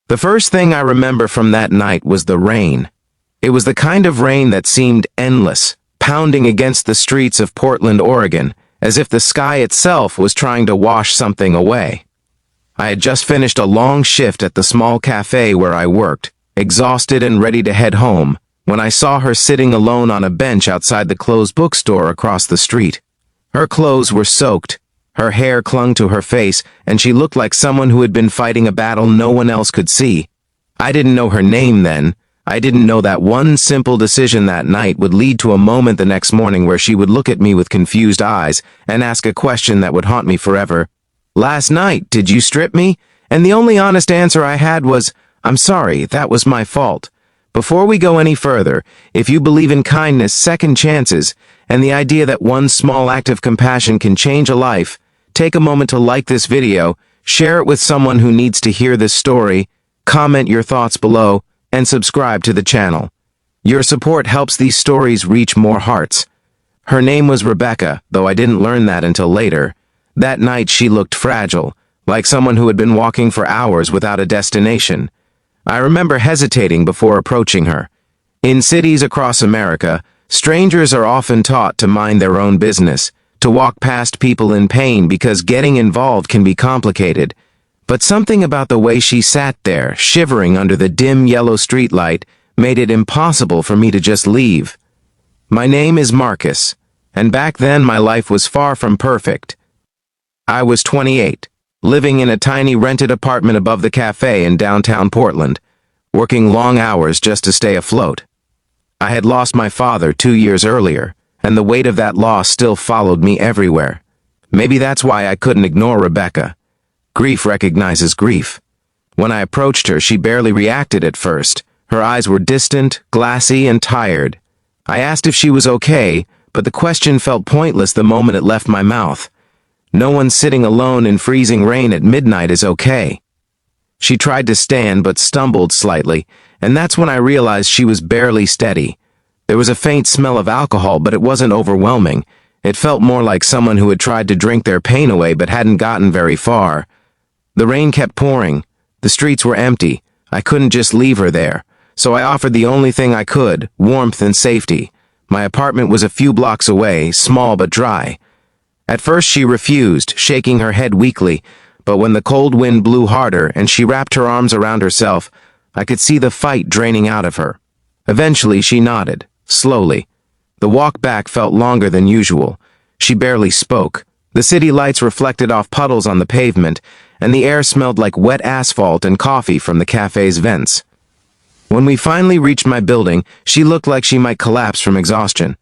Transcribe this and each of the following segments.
The first thing I remember from that night was the rain. It was the kind of rain that seemed endless, pounding against the streets of Portland, Oregon, as if the sky itself was trying to wash something away. I had just finished a long shift at the small cafe where I worked, exhausted and ready to head home, when I saw her sitting alone on a bench outside the closed bookstore across the street. Her clothes were soaked, her hair clung to her face, and she looked like someone who had been fighting a battle no one else could see. I didn't know her name then. I didn't know that one simple decision that night would lead to a moment the next morning where she would look at me with confused eyes and ask a question that would haunt me forever. "Last night, did you strip me?" And the only honest answer I had was, "I'm sorry, that was my fault." Before we go any further, if you believe in kindness, second chances, and the idea that one small act of compassion can change a life, take a moment to like this video, share it with someone who needs to hear this story, comment your thoughts below, and subscribe to the channel. Your support helps these stories reach more hearts. Her name was Rebecca, though I didn't learn that until later. That night she looked fragile, like someone who had been walking for hours without a destination. I remember hesitating before approaching her. In cities across America, strangers are often taught to mind their own business, to walk past people in pain because getting involved can be complicated. But something about the way she sat there, shivering under the dim yellow streetlight, made it impossible for me to just leave. My name is Marcus, and back then my life was far from perfect. I was 28, living in a tiny rented apartment above the cafe in downtown Portland, working long hours just to stay afloat. I had lost my father 2 years earlier, and the weight of that loss still followed me everywhere. Maybe that's why I couldn't ignore Rebecca. Grief recognizes grief. When I approached her, she barely reacted at first. Her eyes were distant, glassy, and tired. I asked if she was okay, but the question felt pointless the moment it left my mouth. No one sitting alone in freezing rain at midnight is okay. She tried to stand but stumbled slightly, and that's when I realized she was barely steady. There was a faint smell of alcohol, but it wasn't overwhelming. It felt more like someone who had tried to drink their pain away but hadn't gotten very far. The rain kept pouring. The streets were empty. I couldn't just leave her there, so I offered the only thing I could, warmth and safety. My apartment was a few blocks away, small but dry. At first she refused, shaking her head weakly, but when the cold wind blew harder and she wrapped her arms around herself, I could see the fight draining out of her. Eventually she nodded, slowly. The walk back felt longer than usual. She barely spoke. The city lights reflected off puddles on the pavement, and the air smelled like wet asphalt and coffee from the cafe's vents. When we finally reached my building, she looked like she might collapse from exhaustion.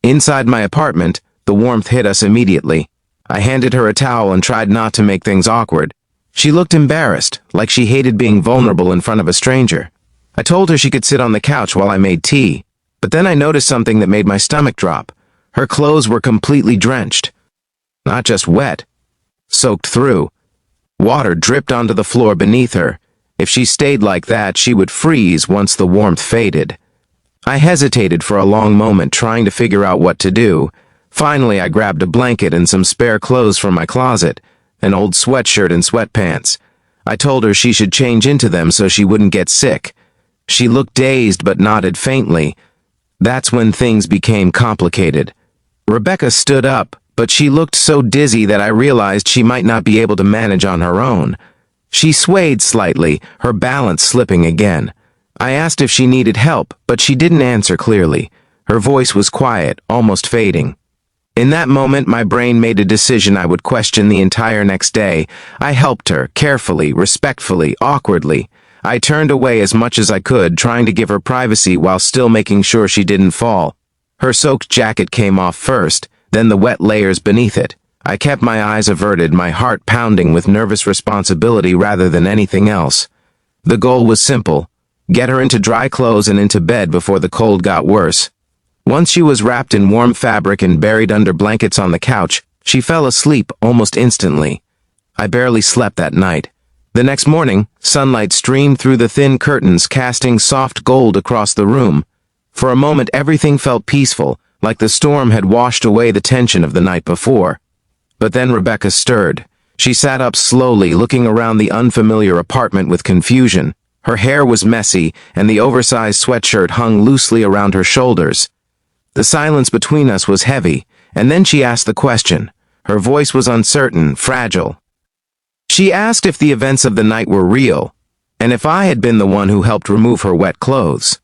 Inside my apartment, the warmth hit us immediately. I handed her a towel and tried not to make things awkward. She looked embarrassed, like she hated being vulnerable in front of a stranger. I told her she could sit on the couch while I made tea, but then I noticed something that made my stomach drop. Her clothes were completely drenched. Not just wet, soaked through. Water dripped onto the floor beneath her. If she stayed like that, she would freeze once the warmth faded. I hesitated for a long moment, trying to figure out what to do. Finally, I grabbed a blanket and some spare clothes from my closet, an old sweatshirt and sweatpants. I told her she should change into them so she wouldn't get sick. She looked dazed but nodded faintly. That's when things became complicated. Rebecca stood up, but she looked so dizzy that I realized she might not be able to manage on her own. She swayed slightly, her balance slipping again. I asked if she needed help, but she didn't answer clearly. Her voice was quiet, almost fading. In that moment, my brain made a decision I would question the entire next day. I helped her, carefully, respectfully, awkwardly. I turned away as much as I could, trying to give her privacy while still making sure she didn't fall. Her soaked jacket came off first, then the wet layers beneath it. I kept my eyes averted, my heart pounding with nervous responsibility rather than anything else. The goal was simple: get her into dry clothes and into bed before the cold got worse. Once she was wrapped in warm fabric and buried under blankets on the couch, she fell asleep almost instantly. I barely slept that night. The next morning, sunlight streamed through the thin curtains, casting soft gold across the room. For a moment, everything felt peaceful, like the storm had washed away the tension of the night before. But then Rebecca stirred. She sat up slowly, looking around the unfamiliar apartment with confusion. Her hair was messy, and the oversized sweatshirt hung loosely around her shoulders. The silence between us was heavy, and then she asked the question. Her voice was uncertain, fragile. She asked if the events of the night were real, and if I had been the one who helped remove her wet clothes.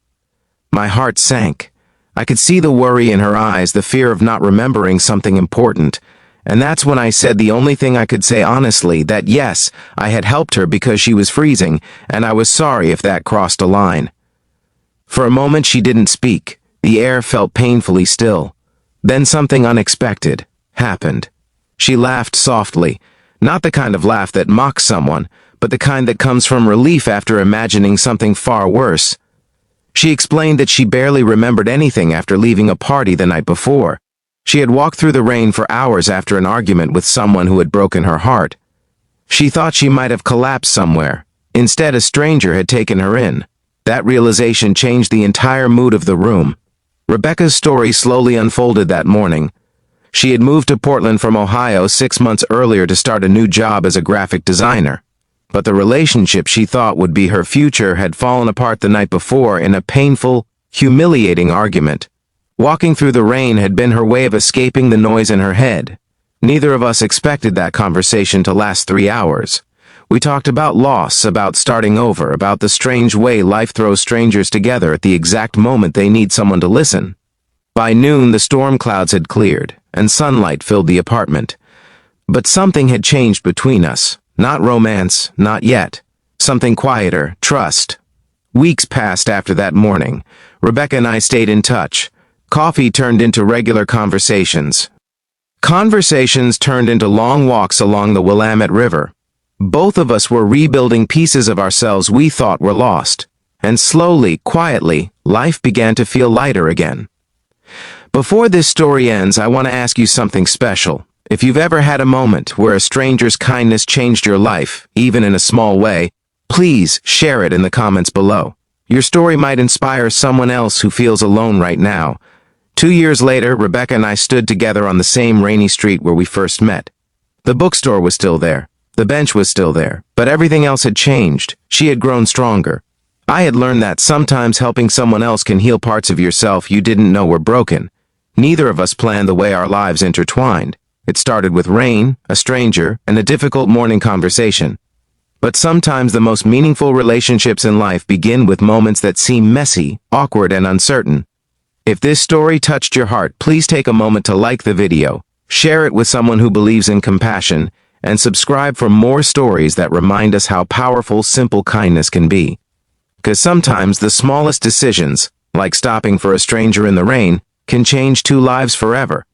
My heart sank. I could see the worry in her eyes, the fear of not remembering something important, and that's when I said the only thing I could say honestly, that yes, I had helped her because she was freezing, and I was sorry if that crossed a line. For a moment she didn't speak. The air felt painfully still. Then something unexpected happened. She laughed softly, not the kind of laugh that mocks someone, but the kind that comes from relief after imagining something far worse. She explained that she barely remembered anything after leaving a party the night before. She had walked through the rain for hours after an argument with someone who had broken her heart. She thought she might have collapsed somewhere. Instead, a stranger had taken her in. That realization changed the entire mood of the room. Rebecca's story slowly unfolded that morning. She had moved to Portland from Ohio 6 months earlier to start a new job as a graphic designer. But the relationship she thought would be her future had fallen apart the night before in a painful, humiliating argument. Walking through the rain had been her way of escaping the noise in her head. Neither of us expected that conversation to last 3 hours. We talked about loss, about starting over, about the strange way life throws strangers together at the exact moment they need someone to listen. By noon, the storm clouds had cleared, and sunlight filled the apartment. But something had changed between us. Not romance, not yet. Something quieter, trust. Weeks passed after that morning. Rebecca and I stayed in touch. Coffee turned into regular conversations. Conversations turned into long walks along the Willamette River. Both of us were rebuilding pieces of ourselves we thought were lost. And slowly, quietly, life began to feel lighter again. Before this story ends, I want to ask you something special. If you've ever had a moment where a stranger's kindness changed your life, even in a small way, please share it in the comments below. Your story might inspire someone else who feels alone right now. 2 years later, Rebecca and I stood together on the same rainy street where we first met. The bookstore was still there. The bench was still there. But everything else had changed. She had grown stronger. I had learned that sometimes helping someone else can heal parts of yourself you didn't know were broken. Neither of us planned the way our lives intertwined. It started with rain, a stranger, and a difficult morning conversation. But sometimes the most meaningful relationships in life begin with moments that seem messy, awkward, and uncertain. If this story touched your heart, please take a moment to like the video, share it with someone who believes in compassion, and subscribe for more stories that remind us how powerful simple kindness can be. Because sometimes the smallest decisions, like stopping for a stranger in the rain, can change 2 lives forever.